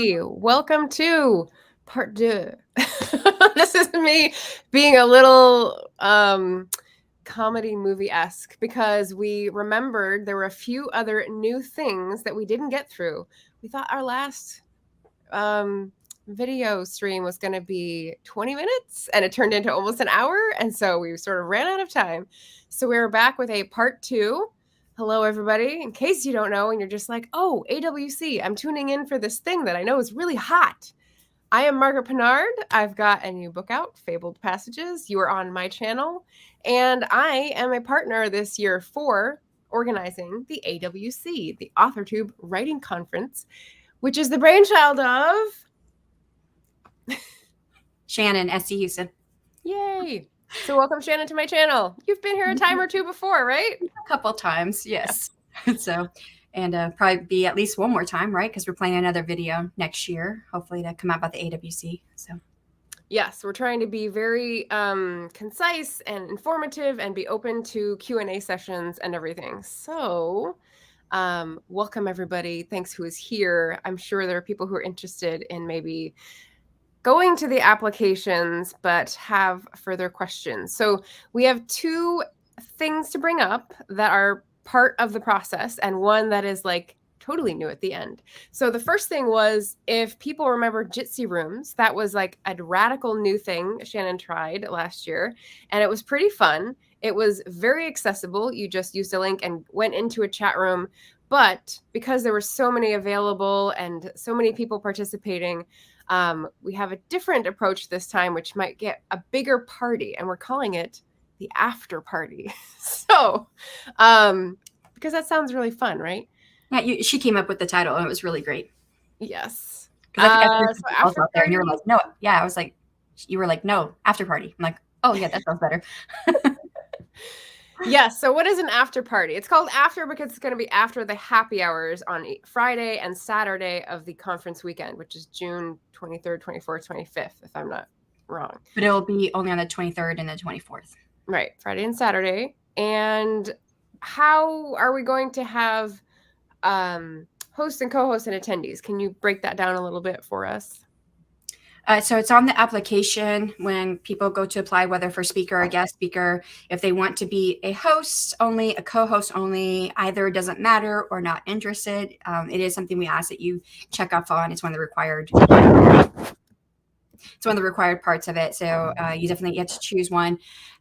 everybody. Welcome to part deux. This is me being a little comedy movie-esque because we remembered there were a few other new things that we didn't get through. We thought our last video stream was going to be 20 minutes and it turned into almost an hour, and so we sort of ran out of time. So we're back with a part two. Hello, everybody. In case you don't know and you're just like, oh, AWC, I'm tuning in for this thing that I know is really hot. I am Margaret Pinard. I've got a new book out, Fabled Passages. You are on my channel. And I am a partner this year for organizing the AWC, the Authortube Writing Conference, which is the brainchild of Shanon, SC Houston. Yay. So welcome, Shanon, to my channel. You've been here a time or two before, right? A couple times, yes. So, and probably be at least one more time, right? Because we're planning another video next year, hopefully to come out about the AWC. So, yes, we're trying to be very concise and informative and be open to Q&A sessions and everything. So, welcome, everybody. Thanks who is here. I'm sure there are people who are interested in maybe going to the applications but have further questions. So we have two things to bring up that are part of the process and one that is like totally new at the end. So the first thing was, if people remember Jitsi rooms, that was like a radical new thing Shanon tried last year, and it was pretty fun. It was very accessible. You just used a link and went into a chat room. But because there were so many available and so many people participating, we have a different approach this time, which might get a bigger party, and we're calling it the after party. So, because that sounds really fun, right? yeah, she came up with the title, and it was really great. Yes. Because I think I was out there, and you were like, no, yeah, I was like, you were like, no, after party. I'm like, oh yeah, that sounds better. Yes. So what is an after party? It's called after because it's going to be after the happy hours on Friday and Saturday of the conference weekend, which is June 23rd, 24th, 25th, if I'm not wrong. But it'll be only on the 23rd and the 24th. Right. Friday and Saturday. And how are we going to have hosts and co-hosts and attendees? Can you break that down a little bit for us? So it's on the application when people go to apply, whether for speaker or guest speaker. If they want to be a host only, a co-host only, either doesn't matter or not interested. It is something we ask that you check off on. It's one of the required. It's one of the required parts of it. So you definitely get to choose one.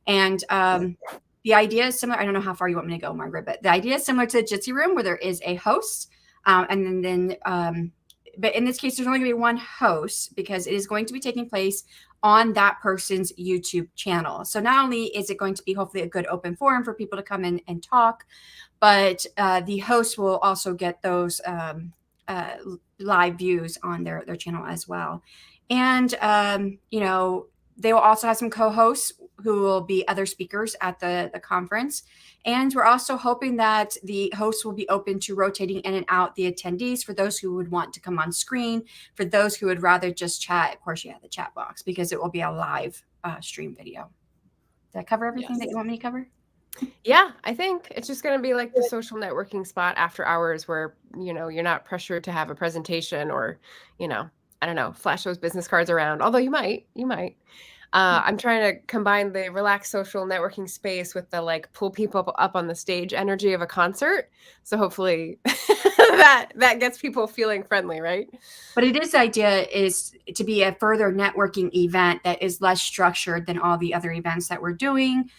And the idea is similar. I don't know how far you want me to go, Margaret, but the idea is similar to the Jitsi room where there is a host, and then but in this case, there's only going to be one host because it is going to be taking place on that person's YouTube channel. So not only is it going to be hopefully a good open forum for people to come in and talk, but the host will also get those live views on their channel as well. And, you know, they will also have some co-hosts who will be other speakers at the conference. And we're also hoping that the hosts will be open to rotating in and out the attendees for those who would want to come on screen. For those who would rather just chat, of course, you have the chat box because it will be a live stream video. Did I cover everything that you want me to cover? Yeah, I think it's just going to be like the social networking spot after hours where, you know, you're not pressured to have a presentation or, you know, I don't know, flash those business cards around. Although you might. I'm trying to combine the relaxed social networking space with the like pull people up on the stage energy of a concert. So hopefully that gets people feeling friendly, right? But it is, the idea is to be a further networking event that is less structured than all the other events that we're doing,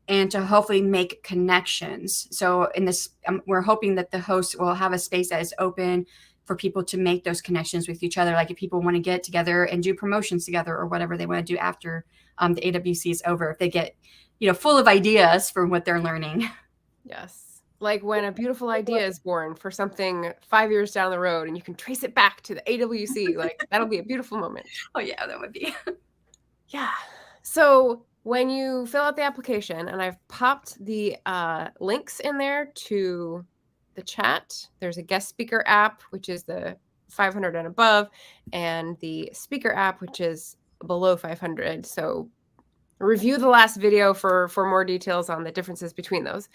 and to hopefully make connections. So in this, we're hoping that the host will have a space that is open for people to make those connections with each other. Like if people want to get together and do promotions together or whatever they want to do after the AWC is over, if they get, you know, full of ideas from what they're learning. Yes. Like when a beautiful idea is born for something 5 years down the road and you can trace it back to the AWC, like that'll be a beautiful moment. Oh yeah, that would be. Yeah. So when you fill out the application, and I've popped the links in there to the chat, there's a guest speaker app, which is the 500 and above, and the speaker app, which is below 500. So Review the last video for more details on the differences between those.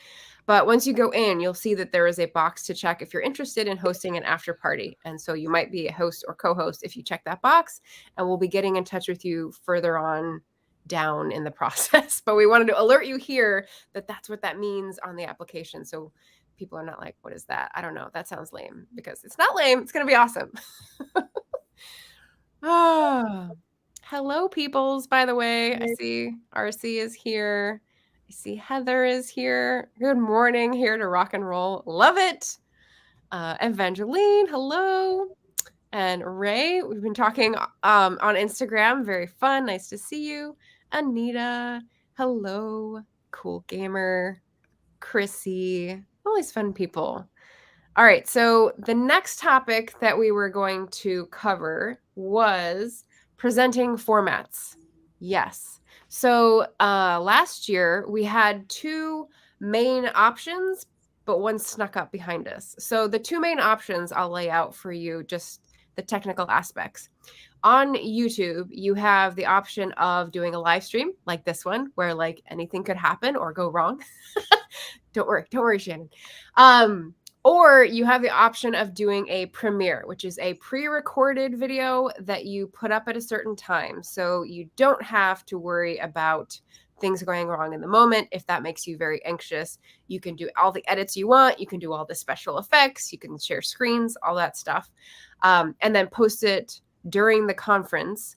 But once you go in, you'll see that there is a box to check if you're interested in hosting an after party. And so you might be a host or co-host if you check that box, and we'll be getting in touch with you further on down in the process. But we wanted to alert you here that that's what that means on the application. So people are not like, what is that? I don't know. That sounds lame, because it's not lame. It's going to be awesome. Oh, hello, peoples, by the way. I see RC is here. I see Heather is here. Good morning, here to rock and roll. Love it. Evangeline, hello. And Ray, we've been talking on Instagram. Very fun. Nice to see you. Anita, hello. Cool Gamer, Chrissy, all these fun people. All right, so the next topic that we were going to cover was presenting formats. Yes. So last year we had two main options, but one snuck up behind us. So the two main options I'll lay out for you, just the technical aspects. On YouTube, you have the option of doing a live stream like this one, where like anything could happen or go wrong. Don't worry, Shannon. Or you have the option of doing a premiere, which is a pre-recorded video that you put up at a certain time. So you don't have to worry about things going wrong in the moment. If that makes you very anxious, you can do all the edits you want. You can do all the special effects. You can share screens, all that stuff, and then post it during the conference.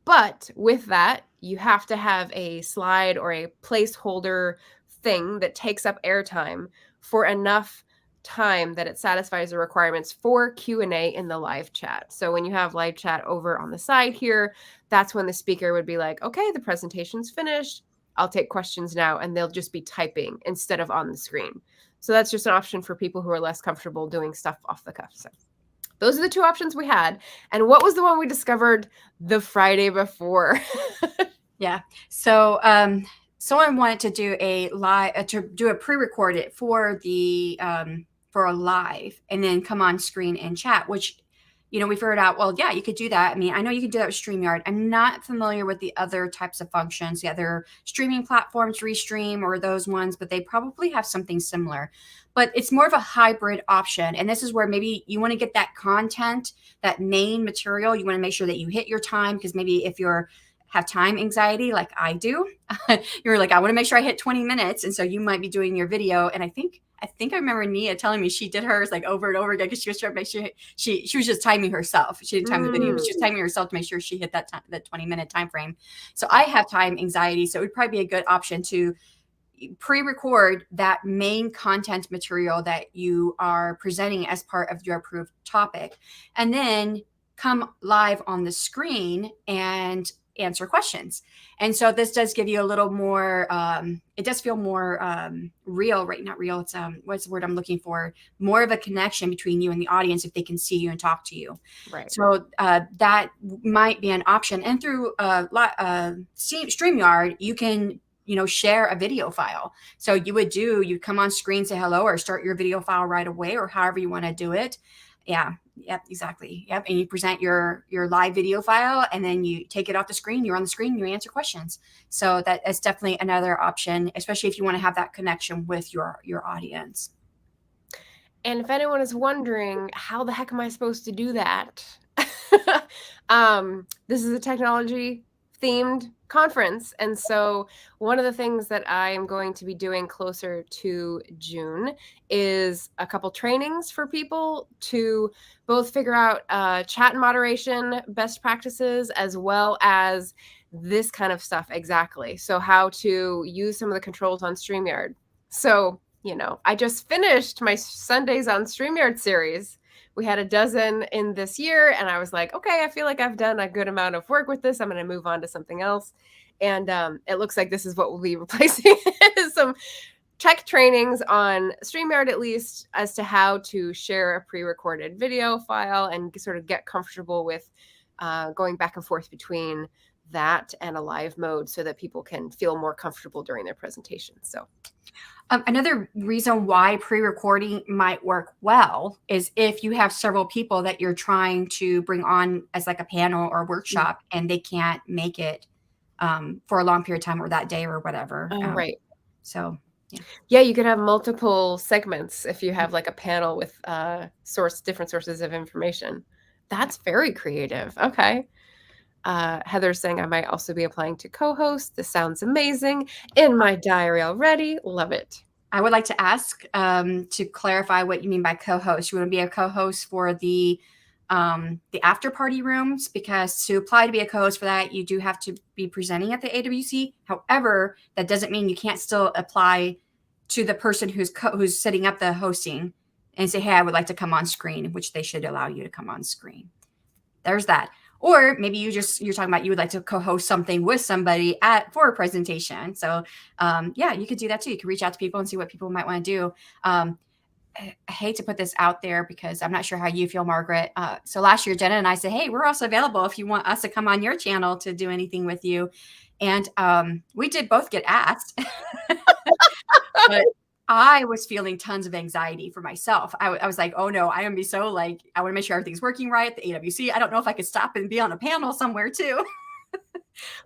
But with that, you have to have a slide or a placeholder thing that takes up airtime for enough time that it satisfies the requirements for Q&A in the live chat. So when you have live chat over on the side here, that's when the speaker would be like, okay, the presentation's finished. I'll take questions now. And they'll just be typing instead of on the screen. So that's just an option for people who are less comfortable doing stuff off the cuff. So those are the two options we had. And what was the one we discovered the Friday before? Yeah. So someone wanted to do a live, to do a pre-recorded for the for a live, and then come on screen and chat, which, you know, we figured out, well, yeah, you could do that. I mean, I know you can do that with StreamYard. I'm not familiar with the other types of functions, the other streaming platforms, Restream or those ones, but they probably have something similar. But it's more of a hybrid option. And this is where maybe you want to get that content, that main material. You want to make sure that you hit your time, because maybe if you're have time anxiety like I do, you're like, I want to make sure I hit 20 minutes. And so you might be doing your video. And I think I remember Nia telling me she did hers like over and over again, because she was trying to make sure she was just timing herself. She didn't time the video, but she was timing herself to make sure she hit that 20-minute time frame. So I have time anxiety. So it would probably be a good option to pre-record that main content material that you are presenting as part of your approved topic, and then come live on the screen and answer questions. And so this does give you a little more, it does feel more real, right? Not real. It's what's the word I'm looking for? More of a connection between you and the audience if they can see you and talk to you. Right. So that might be an option. And through StreamYard, you can, you know, share a video file. So you come on screen, say hello, or start your video file right away, or however you want to do it. Yeah. Yep, exactly. Yep. And you present your live video file, and then you take it off the screen. You're on the screen, you answer questions. So that is definitely another option, especially if you want to have that connection with your audience. And if anyone is wondering, how the heck am I supposed to do that? This is a technology themed conference. And so one of the things that I am going to be doing closer to June is a couple trainings for people to both figure out chat moderation best practices, as well as this kind of stuff. Exactly. So how to use some of the controls on StreamYard. So, you know, I just finished my Sundays on StreamYard series. We had a dozen in this year, and I was like, okay, I feel like I've done a good amount of work with this. I'm going to move on to something else. And it looks like this is what we'll be replacing, some tech trainings on StreamYard, at least, as to how to share a pre-recorded video file and sort of get comfortable with going back and forth between that and a live mode, so that people can feel more comfortable during their presentation. So another reason why pre-recording might work well is if you have several people that you're trying to bring on as like a panel or a workshop, and they can't make it for a long period of time or that day or whatever. Oh, right. So yeah, you could have multiple segments if you have like a panel with different sources of information. That's very creative. Okay. Heather's saying I might also be applying to co-host. This sounds amazing. In my diary already. Love it. I would like to ask to clarify what you mean by co-host. You want to be a co-host for the after party rooms, because to apply to be a co-host for that, you do have to be presenting at the AWC. However, that doesn't mean you can't still apply to the person who's setting up the hosting and say, hey, I would like to come on screen, which they should allow you to come on screen. There's that. Or maybe you're talking about you would like to co-host something with somebody for a presentation. So yeah, you could do that too. You could reach out to people and see what people might want to do. I hate to put this out there because I'm not sure how you feel, Margaret. So last year, Jenna and I said, hey, we're also available if you want us to come on your channel to do anything with you. And we did both get asked. But I was feeling tons of anxiety for myself. I was like, oh no, I want to be so like, I want to make sure everything's working right at the AWC. I don't know if I could stop and be on a panel somewhere too.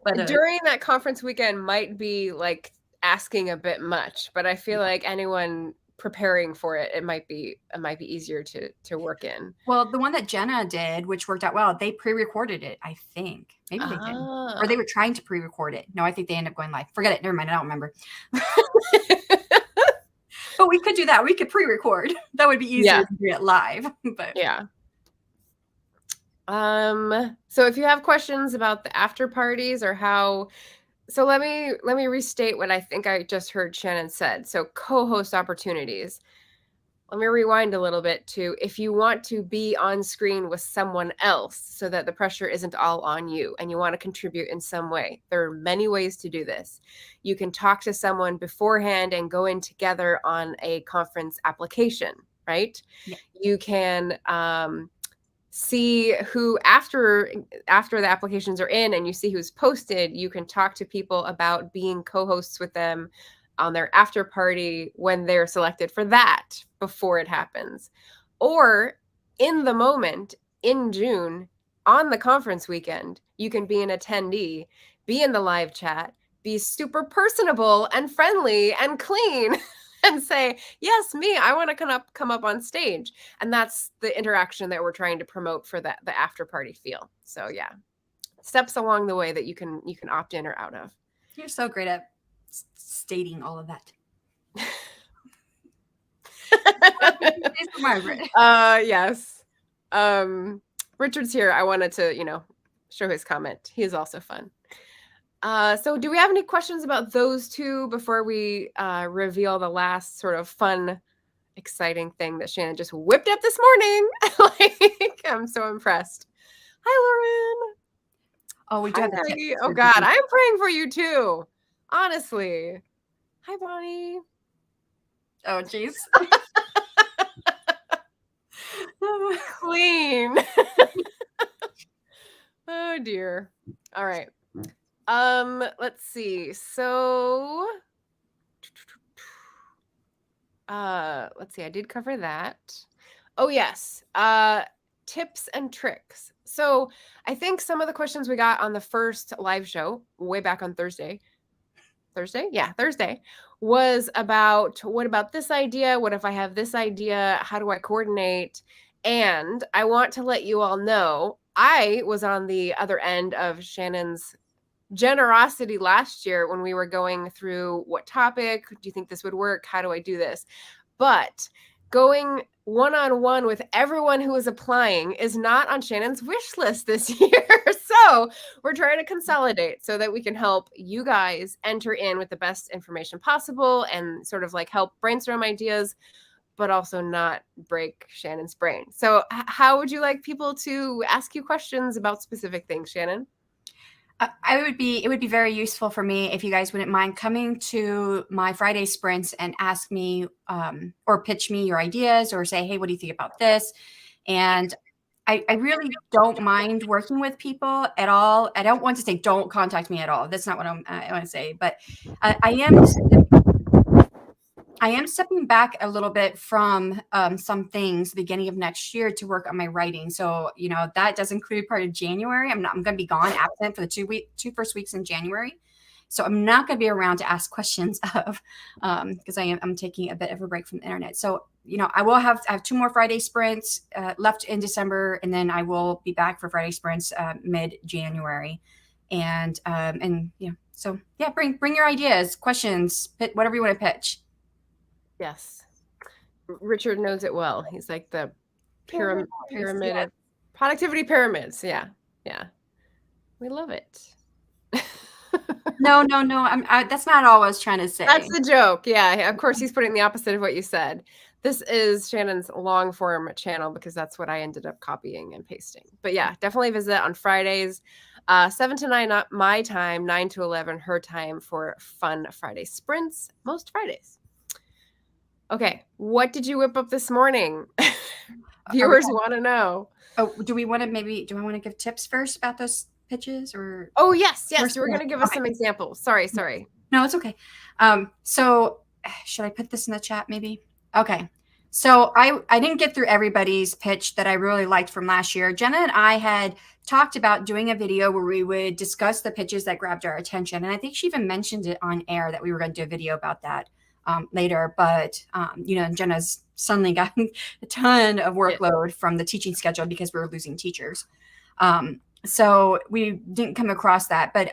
But during that conference weekend might be like asking a bit much, but I feel like anyone preparing for it, it might be easier to work in. Well, the one that Jenna did, which worked out well, they pre-recorded it, I think. Maybe they did. Or they were trying to pre-record it. No, I think they ended up going live. Forget it. Never mind. I don't remember. But we could do that. We could pre-record. That would be easier to do it live. But yeah. So if you have questions about the after parties or how, so let me restate what I think I just heard Shanon said. So co-host opportunities. Let me rewind a little bit to if you want to be on screen with someone else so that the pressure isn't all on you and you want to contribute in some way. There are many ways to do this. You can talk to someone beforehand and go in together on a conference application, right? Yeah. You can see who after the applications are in and you see who's posted, you can talk to people about being co-hosts with them on their after party when they're selected for that before it happens. Or in the moment in June on the conference weekend, you can be an attendee, be in the live chat, be super personable and friendly and clean and say, yes, me, I want to come up on stage. And that's the interaction that we're trying to promote for the after party feel. So yeah, steps along the way that you can opt in or out of. You're so great at stating all of that. Margaret. Yes. Richard's here. I wanted to, show his comment. He is also fun. So do we have any questions about those two before we reveal the last sort of fun, exciting thing that Shanon just whipped up this morning? Like, I'm so impressed. Hi, Lauren. Oh, we do have Maggie. Oh God, I'm praying for you too. Honestly. Hi, Bonnie. Oh, jeez. Clean. Oh dear. All right. Let's see. So let's see. I did cover that. Oh yes. Tips and tricks. So I think some of the questions we got on the first live show way back on Thursday. Yeah, Thursday was about what about this idea? What if I have this idea? How do I coordinate? And I want to let you all know I was on the other end of Shanon's generosity last year when we were going through what topic do you think this would work? How do I do this? But going one-on-one with everyone who is applying is not on Shannon's wish list this year. So we're trying to consolidate so that we can help you guys enter in with the best information possible and sort of like help brainstorm ideas, but also not break Shannon's brain. So how would you like people to ask you questions about specific things, Shanon? It would be very useful for me if you guys wouldn't mind coming to my Friday sprints and ask me or pitch me your ideas or say, hey, what do you think about this? And I really don't mind working with people at all. I don't want to say don't contact me at all. That's not what I want to say. But I am. I am stepping back a little bit from some things beginning of next year to work on my writing. So, that does include part of January. I'm going to be gone absent for the two first weeks in January. So I'm not going to be around to ask questions of, because I'm taking a bit of a break from the internet. So, I have 2 more Friday sprints left in December, and then I will be back for Friday sprints mid-January. And so yeah, bring your ideas, questions, whatever you want to pitch. Yes. Richard knows it well. He's like the pyramid of productivity pyramids. Yeah. Yeah. We love it. No. That's not all I was trying to say. That's the joke. Yeah. Of course, he's putting the opposite of what you said. This is Shannon's long form channel because that's what I ended up copying and pasting. But yeah, definitely visit on Fridays, 7 to 9 my time, 9 to 11 her time for fun Friday sprints, most Fridays. Okay, what did you whip up this morning? Viewers want to know. Oh, do I want to give tips first about those pitches or? Oh, yes. You were going to give us some examples. Sorry. No, it's okay. So should I put this in the chat maybe? Okay. So I didn't get through everybody's pitch that I really liked from last year. Jenna and I had talked about doing a video where we would discuss the pitches that grabbed our attention. And I think she even mentioned it on air that we were going to do a video about that later. But, Jenna's suddenly gotten a ton of workload from the teaching schedule because we were losing teachers. So we didn't come across that. But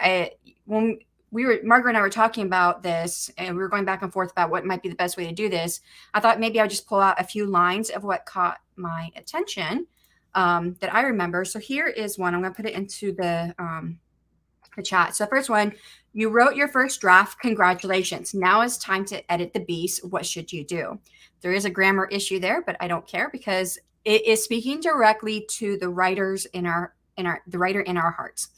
when Margaret and I were talking about this, and we were going back and forth about what might be the best way to do this, I thought maybe I would just pull out a few lines of what caught my attention that I remember. So here is one. I'm going to put it into the chat. So the first one, you wrote your first draft. Congratulations. Now it's time to edit the beast. What should you do? There is a grammar issue there, but I don't care because it is speaking directly to the writers the writer in our hearts.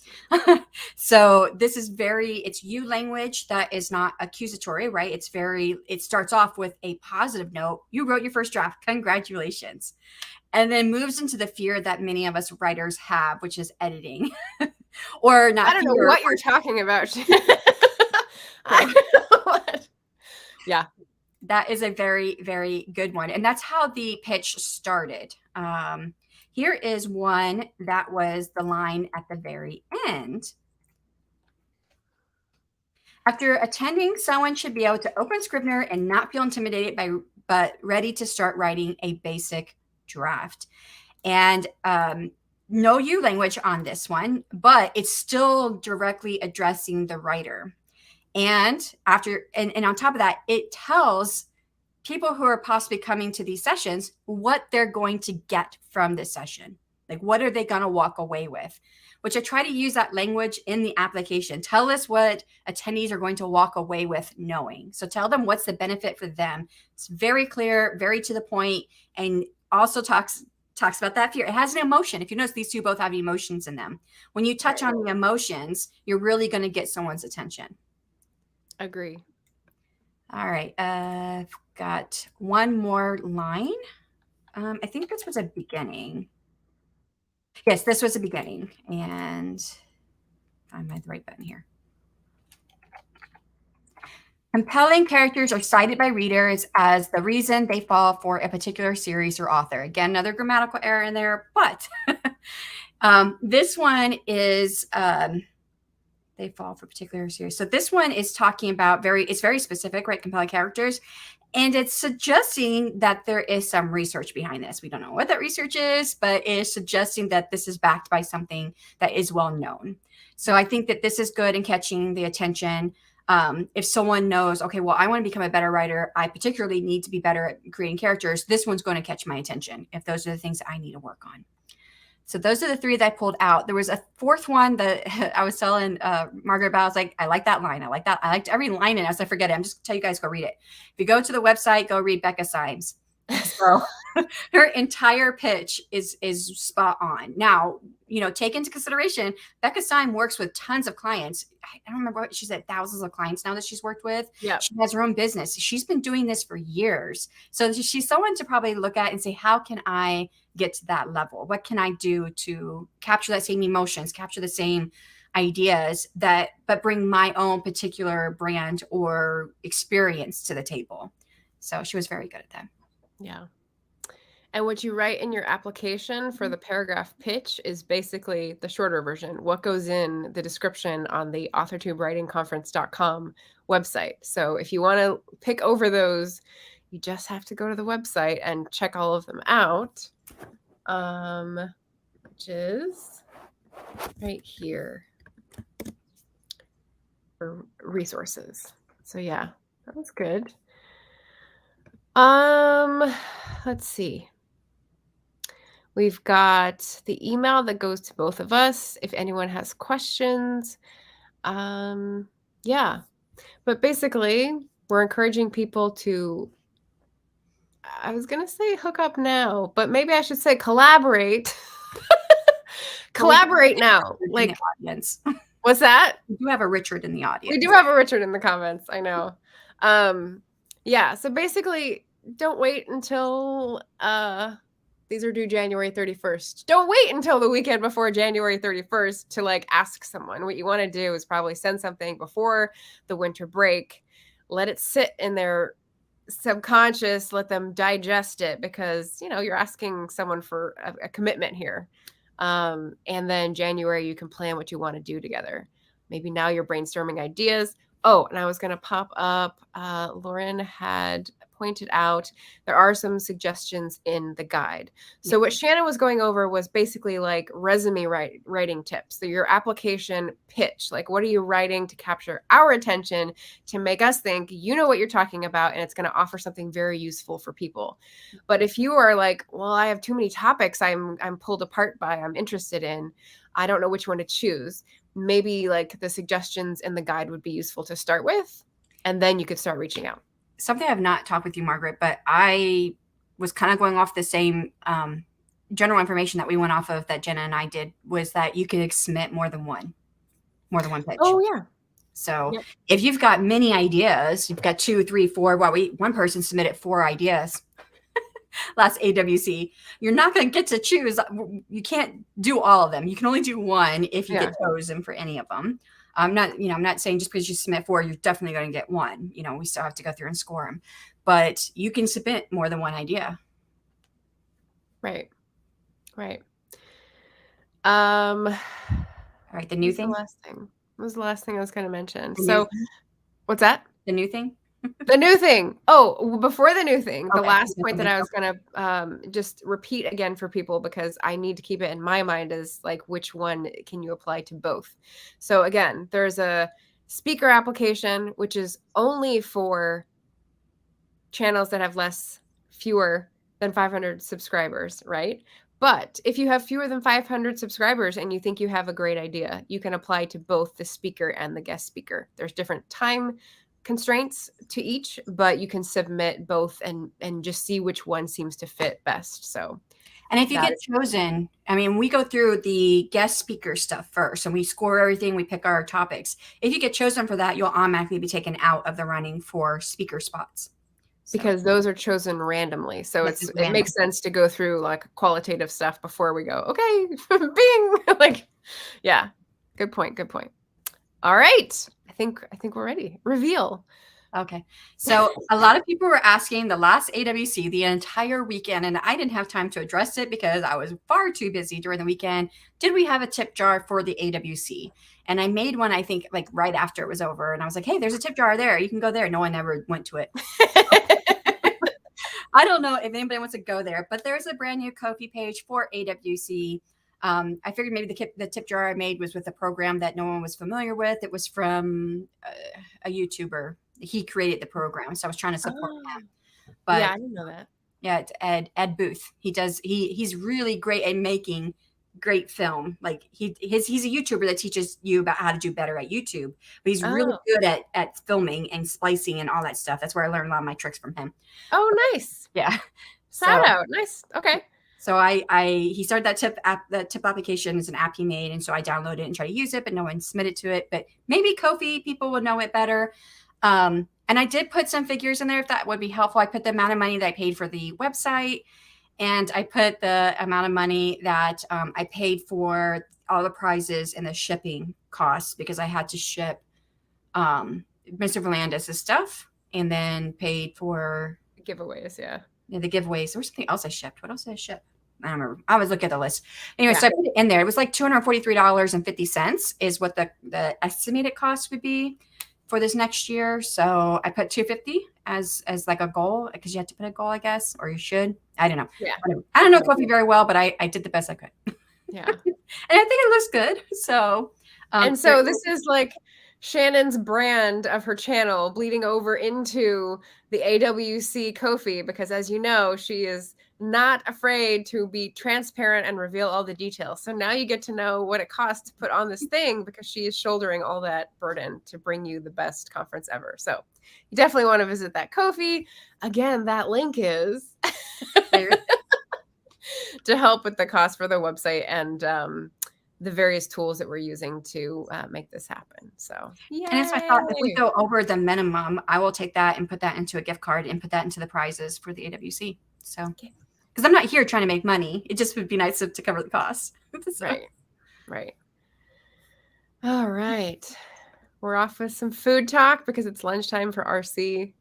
So this is it's you language that is not accusatory, right? It starts off with a positive note. You wrote your first draft. Congratulations. And then moves into the fear that many of us writers have, which is editing. Or not. I don't know what you're talking about. Yeah. That is a very, very good one. And that's how the pitch started. Here is one that was the line at the very end. After attending, someone should be able to open Scrivener and not feel intimidated but ready to start writing a basic draft. And no you language on this one, but it's still directly addressing the writer. And on top of that, it tells people who are possibly coming to these sessions what they're going to get from this session. Like, what are they going to walk away with? Which I try to use that language in the application. Tell us what attendees are going to walk away with knowing. So tell them what's the benefit for them. It's very clear, very to the point, and also talks about that fear. It has an emotion. If you notice, these two both have emotions in them. When you touch on the emotions, you're really going to get someone's attention. Agree. All right. I've got one more line. I think this was a beginning. Yes, this was a beginning. And I'm at the right button here. Compelling characters are cited by readers as the reason they fall for a particular series or author. Again, another grammatical error in there, but this one is they fall for a particular series. So this one is talking about it's very specific, right? Compelling characters. And it's suggesting that there is some research behind this. We don't know what that research is, but it is suggesting that this is backed by something that is well known. So I think that this is good in catching the attention. If someone knows, okay, well, I want to become a better writer, I particularly need to be better at creating characters, this one's going to catch my attention if those are the things that I need to work on. So those are the 3 that I pulled out. There was a 4th one that I was telling Margaret about. I was like, I like that line. I like that. I liked every line in it. As I forget it, I'm just tell you guys, go read it. If you go to the website, go read Becca Symes. So her entire pitch is spot on. Now, take into consideration, Becca Symes works with tons of clients. I don't remember what she said, thousands of clients now that she's worked with. Yeah. She has her own business. She's been doing this for years. So she's someone to probably look at and say, how can I get to that level? What can I do to capture that same emotions, capture the same ideas but bring my own particular brand or experience to the table? So she was very good at that. Yeah. And what you write in your application for the paragraph pitch is basically the shorter version. What goes in the description on the authortubewritingconference.com website. So if you want to pick over those, you just have to go to the website and check all of them out, which is right here for resources. So yeah, that was good. Let's see. We've got the email that goes to both of us if anyone has questions. Yeah. But basically, we're encouraging people to, I was going to say hook up now, but maybe I should say collaborate. Collaborate now. Like, audience. What's that? We do have a Richard in the audience. We do have a Richard in the comments. I know. Yeah. So basically, don't wait until these are due January 31st. Don't wait until the weekend before January 31st to like ask someone. What you want to do is probably send something before the winter break. Let it sit in their subconscious, let them digest it, because, you know, you're asking someone for a commitment here. And then January, you can plan what you want to do together. Maybe now you're brainstorming ideas. Oh, and I was going to pop up, Lauren had pointed out there are some suggestions in the guide. So what Shanon was going over was basically like resume writing tips. So your application pitch, like what are you writing to capture our attention, to make us think you know what you're talking about, and it's going to offer something very useful for people. But if you are like, well, I have too many topics I'm pulled apart by, I'm interested in, I don't know which one to choose, maybe like the suggestions in the guide would be useful to start with, and then you could start reaching out. Something I've not talked with you, Margaret, but I was kind of going off the same general information that we went off of that Jenna and I did, was that you could submit more than one pitch. Oh yeah. So if you've got many ideas, you've got 2, 3, 4, one person submitted 4 ideas last AWC, you're not going to get to choose. You can't do all of them. You can only do one if you get chosen for any of them. I'm not saying just because you submit 4, you're definitely going to get one. You know, we still have to go through and score them, but you can submit more than one idea. Right. All right. The new thing. What was the last thing I was going to mention? So what's that? The new thing? The new thing. Oh, before the new thing, the last point that I was going to just repeat again for people, because I need to keep it in my mind, is like, which one can you apply to both? So again, there's a speaker application, which is only for channels that have fewer than 500 subscribers, right? But if you have fewer than 500 subscribers and you think you have a great idea, you can apply to both the speaker and the guest speaker. There's different time constraints to each, but you can submit both and just see which one seems to fit best. So, and if you get chosen, I mean, we go through the guest speaker stuff first and we score everything, we pick our topics. If you get chosen for that, you'll automatically be taken out of the running for speaker spots. Because those are chosen randomly. So it makes sense to go through like qualitative stuff before we go, okay, bing, like, yeah, good point. All right. I think we're ready. Reveal. Okay. So a lot of people were asking the last AWC the entire weekend, and I didn't have time to address it because I was far too busy during the weekend. Did we have a tip jar for the AWC? And I made one, I think, like right after it was over. And I was like, hey, there's a tip jar there. You can go there. No one ever went to it. I don't know if anybody wants to go there, but there's a brand new Ko-fi page for AWC. I figured maybe the tip jar I made was with a program that no one was familiar with. It was from a YouTuber. He created the program, so I was trying to support him. But yeah, I didn't know that. Yeah, it's Ed Booth. He's really great at making great film. Like he's a YouTuber that teaches you about how to do better at YouTube, but he's really good at filming and splicing and all that stuff. That's where I learned a lot of my tricks from him. Oh, nice. Yeah. Shout out. Nice. Okay. So he started that tip application is an app he made. And so I downloaded it and tried to use it, but no one submitted to it. But maybe Ko-fi people would know it better. And I did put some figures in there if that would be helpful. I put the amount of money that I paid for the website, and I put the amount of money that I paid for all the prizes and the shipping costs, because I had to ship Mr. Volandis' stuff, and then paid for Giveaways, yeah. Yeah, the giveaways. There was something else I shipped. What else did I ship? I don't remember. I was looking at the list. Anyway, so I put it in there. It was like $243.50 is what the estimated cost would be for this next year. So I put $250 as like a goal, because you have to put a goal, I guess, or you should. I don't know. Yeah. I don't know Ko-fi very well, but I did the best I could. Yeah. And I think it looks good. So and so this is like Shanon's brand of her channel bleeding over into the AWC Ko-fi, because as you know, she is not afraid to be transparent and reveal all the details. So now you get to know what it costs to put on this thing, because she is shouldering all that burden to bring you the best conference ever. So you definitely want to visit that Ko-fi. Again, that link is to help with the cost for the website and the various tools that we're using to make this happen. So, yay. And it's my thought, if we go over the minimum, I will take that and put that into a gift card and put that into the prizes for the AWC. So, because I'm not here trying to make money. It just would be nice to cover the costs. So. Right. All right. We're off with some food talk because it's lunchtime for RC.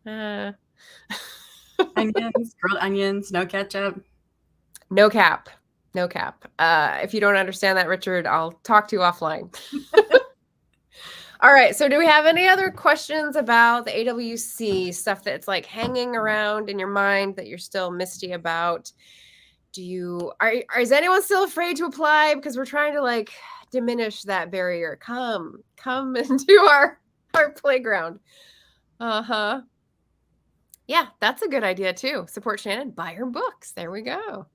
Onions, grilled onions, no ketchup. No cap. If you don't understand that, Richard, I'll talk to you offline. All right. So do we have any other questions about the AWC stuff that's like hanging around in your mind that you're still misty about? Is anyone still afraid to apply? Because we're trying to like diminish that barrier. Come into our playground. Yeah, that's a good idea too. Support Shanon, buy her books. There we go.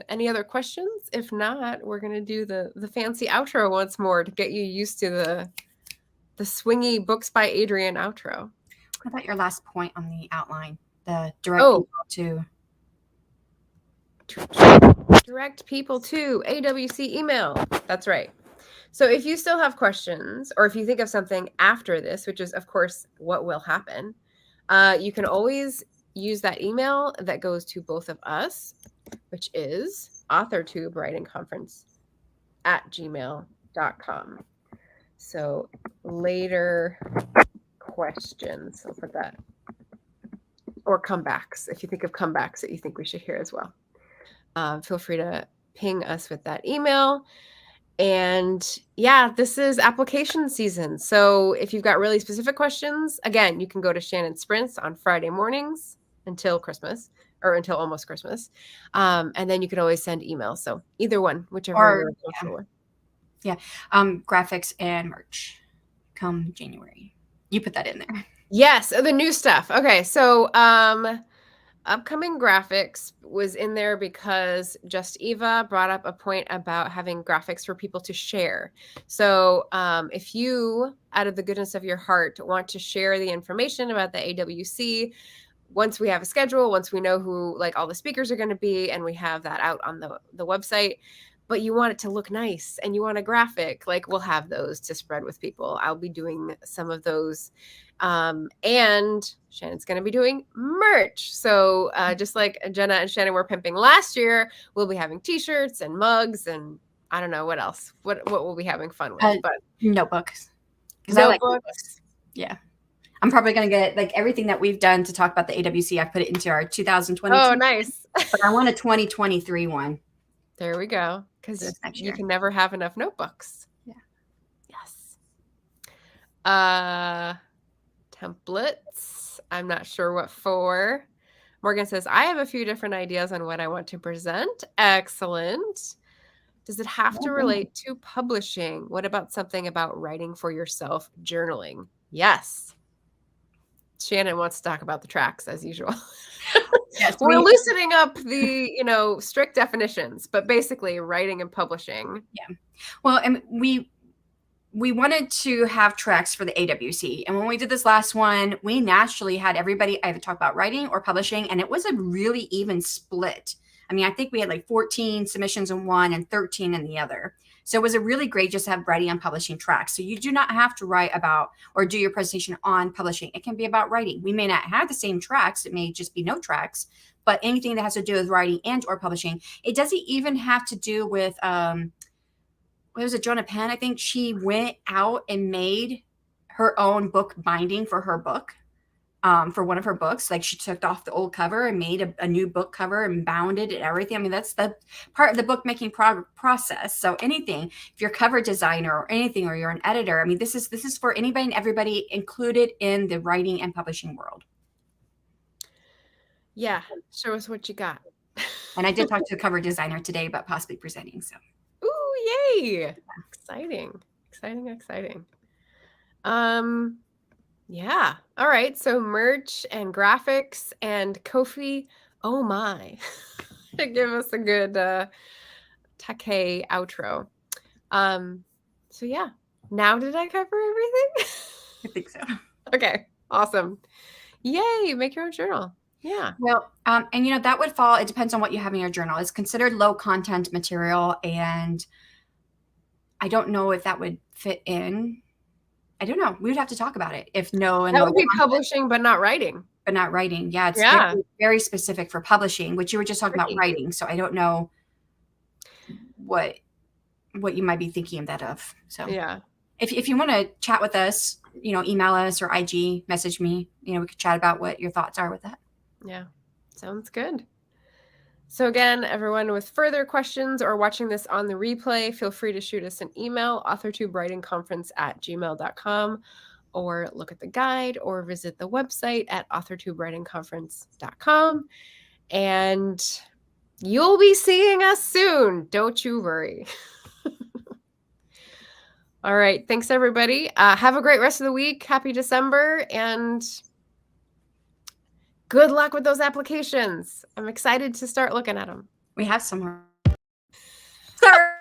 Any other questions? If not, we're gonna do the fancy outro once more to get you used to the swingy books by Adrian outro. What about your last point on the outline? The direct people to AWC email. That's right. So if you still have questions, or if you think of something after this, which is of course what will happen, you can always use that email that goes to both of us, which is Authortube writing conference @gmail.com. So later questions, I'll put that, or comebacks. If you think of comebacks that you think we should hear as well, feel free to ping us with that email. And yeah, this is application season. So if you've got really specific questions, again, you can go to Shanon Sprints on Friday mornings until Christmas, or until almost Christmas. And then you can always send emails. So either one, whichever you're comfortable with. Yeah. Graphics and merch come January. You put that in there. Yes. The new stuff. Okay. So upcoming graphics was in there because Just Eva brought up a point about having graphics for people to share. So if you, out of the goodness of your heart, want to share the information about the AWC, once we have a schedule, once we know who like all the speakers are going to be, and we have that out on the website, but you want it to look nice and you want a graphic, like we'll have those to spread with people. I'll be doing some of those. And Shanon's going to be doing merch. So just like Jenna and Shannon were pimping last year, we'll be having t-shirts and mugs and I don't know what else. What we'll be having fun with, but notebooks. Notebooks. I like notebooks. Yeah. I'm probably going to get like everything that we've done to talk about the AWC. I put it into our 2022. Oh, nice. But I want a 2023 one. There we go. Because you can never have enough notebooks. Yeah. Yes. Templates. I'm not sure what for. Morgan says, I have a few different ideas on what I want to present. Excellent. Does it have to relate to publishing? What about something about writing for yourself, journaling? Yes. Shanon wants to talk about the tracks as usual. Yes, we're loosening up the, strict definitions, but basically writing and publishing. Yeah. Well, and we wanted to have tracks for the AWC. And when we did this last one, we naturally had everybody either talk about writing or publishing, and it was a really even split. I mean, I think we had like 14 submissions in one and 13 in the other. So it was a really great just to have writing and publishing tracks. So you do not have to write about or do your presentation on publishing. It can be about writing. We may not have the same tracks. It may just be no tracks, but anything that has to do with writing and or publishing. It doesn't even have to do with, what was it, Jonah Penn? I think she went out and made her own book binding for her book. for one of her books. Like she took off the old cover and made a new book cover and bound it and everything. I mean, that's the part of the bookmaking process. So anything, if you're a cover designer or anything, or you're an editor, I mean, this is for anybody and everybody included in the writing and publishing world. Yeah. Show us what you got. And I did talk to a cover designer today about possibly presenting. So. Ooh, yay. Exciting. Exciting. Yeah. All right. So merch and graphics and Ko-fi. Oh my. Give us a good take outro. So yeah. Now did I cover everything? I think so. Okay. Awesome. Yay. Make your own journal. Yeah. Well, and you know, that would fall, it depends on what you have in your journal. It's considered low content material, and I don't know if that would fit in. I don't know. We would have to talk about it. If no, and that would be publishing, but not writing. But not writing. Yeah, it's very, very specific for publishing, which you were just talking about writing. So I don't know what you might be thinking of that of. So yeah, if you want to chat with us, you know, email us or IG message me. You know, we could chat about what your thoughts are with that. Yeah, sounds good. So again, everyone with further questions or watching this on the replay, feel free to shoot us an email, authortubewritingconference@gmail.com, or look at the guide or visit the website at authortubewritingconference.com. And you'll be seeing us soon. Don't you worry. All right. Thanks, everybody. Have a great rest of the week. Happy December. And good luck with those applications. I'm excited to start looking at them. We have some more. Sorry.